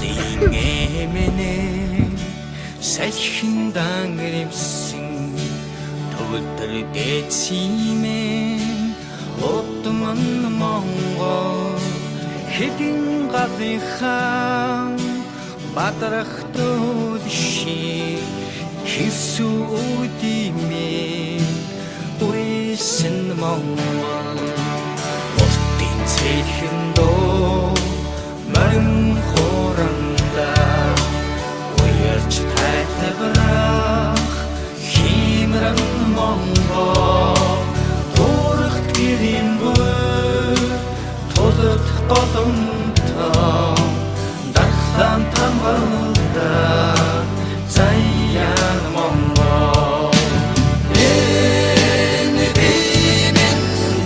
эмэнэ салхин дангэрэмсэн төвлөр дэцимэн Отман Монгол хэдин гадынхаа бадрахтууд шиг хисүүдимэн үрсэн Монгол Ортын цэхэн доо марин хоранда уярч тайлбарах химран Монгол Турхт гэрэмбэр тулд голомтоо дархлаан тамгалда заяан Монгол энэ бимэн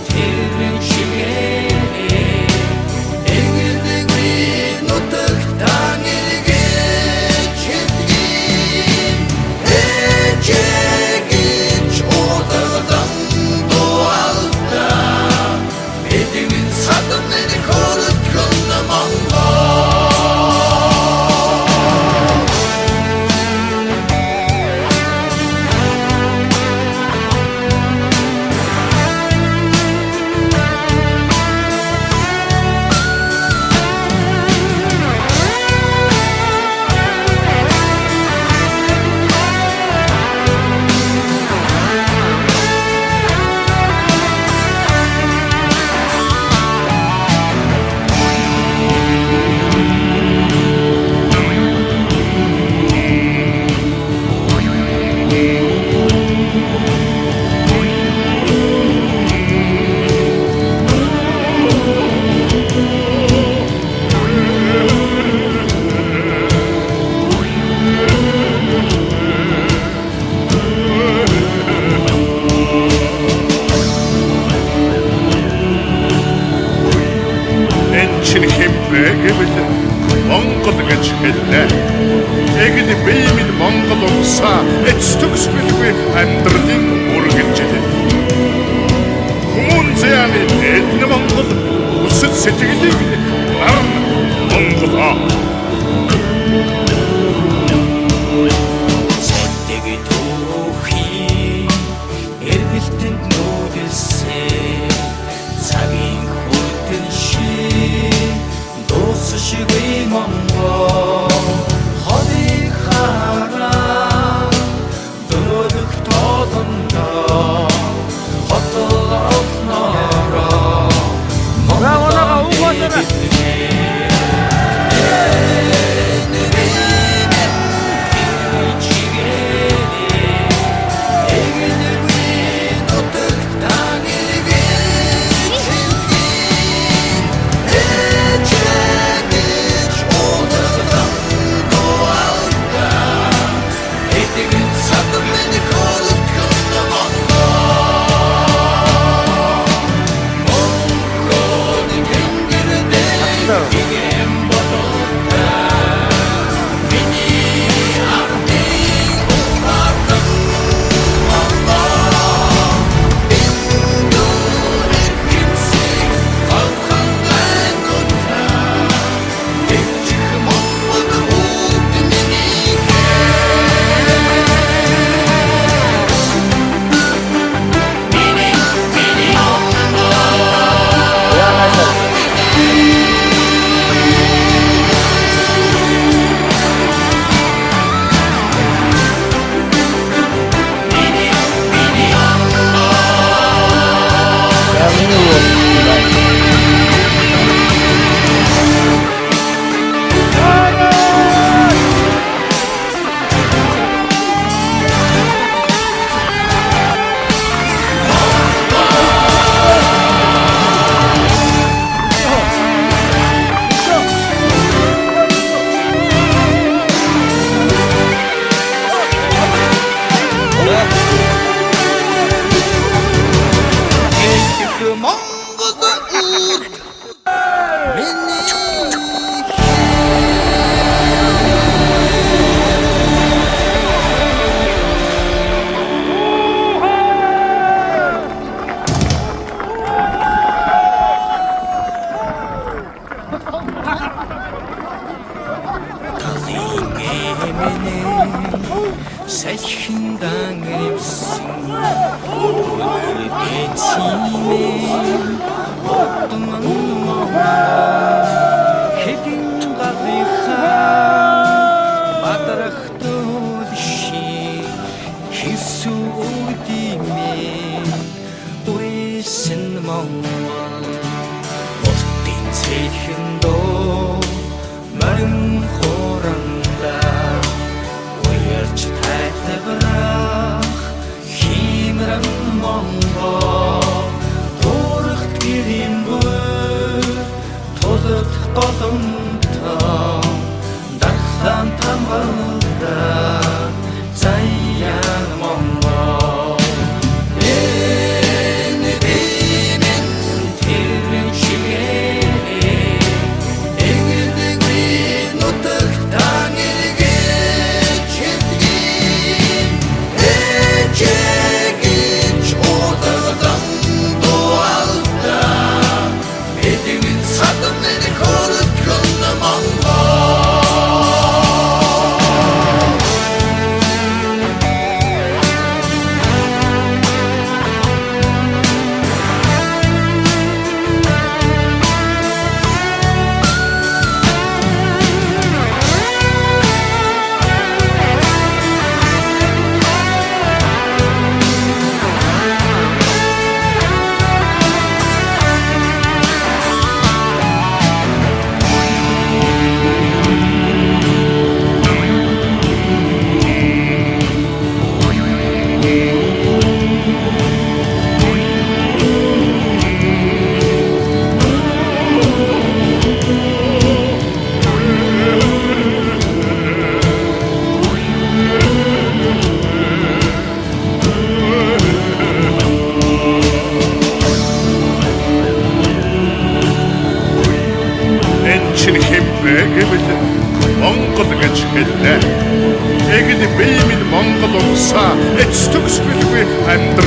тэрэн чигээ эгдэггүй нутаг тангэрэг чидгий эчэгч ододан дуалда эдгэн садамэн хоротгон Монгол Монгол гэж хэллээ. Эгд биемэн Монгол улсаа эцтөгсмөлгүй амьдралын үргэлжилээ. Хүмүүн зяаны эдэн Монгол үсэт сэтгэлийг нар Монголоо. Сэтэгэ түүхий эргэлтэнд нүүдэлсээ цагийн хүртэн шиг дуусшгүй Монгол ходыг хараа дөрөг тоодондоо хотол олнороо Монгол угоотара салхин дангэрсэн өдрөдөө чимээ бодмон хэдин гарынхаа бадрахтууд ши хисүүдимээ үрсэн монгол ортын цэхэн доо марин хоранда уярч тайлбарах химрэн монгол торохт гэрэмбэр тулд голомтоо дархлан тамгалда заяан монгол энэ бинэн тэрэн шигээ энгэрдэггүй нутагт тангэрэг чэтгэн эчэгч ододан дуалда эдгэн садамны хоротгон монгол Монгол гэж хэллээ. Тэгэд би минь монгол улсаа эцтөгсгөлгүй амьд